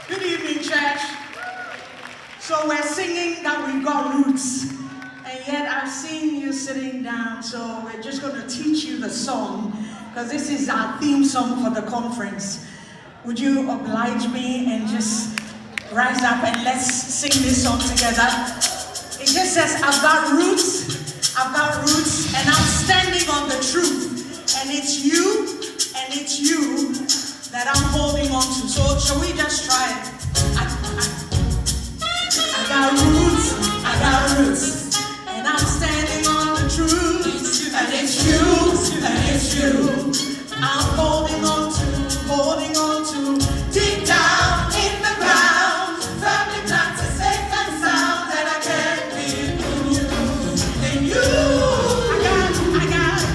Good evening, church. So we're singing that we've got roots, and yet I've seen you sitting down, so we're just going to teach you the song, because this is our theme song for the conference. Would you oblige me and just rise up and let's sing this song together? It just says, I've got roots, and I'm standing on the truth, and it's you that I'm holding on to. So shall we just try it? I got roots, and I'm standing on the truth, and it's you, I'm holding on to, deep down in the ground, firmly planted, safe and sound, that I can't be in you.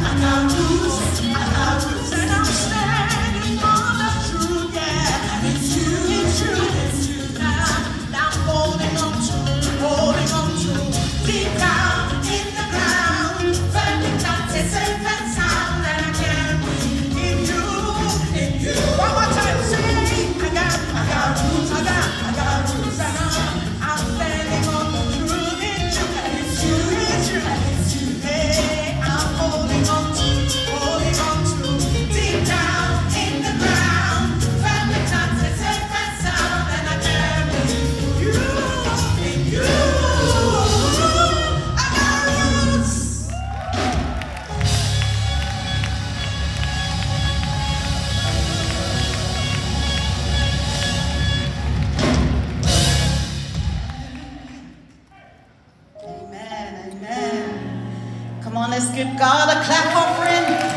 I got roots, and I'm standing on the truth, yeah, and it's you, now I'm holding on to, deep down in the ground, firmly planted, safe and sound, that I can't be in you. One more time, say, I got roots, and I'm standing on the truth, it's you, hey, I'm holding on to, deep down in the ground, firmly planted, safe and sound, and I can't be in you, I got roots. Amen. Come on, let's give God a clap offering.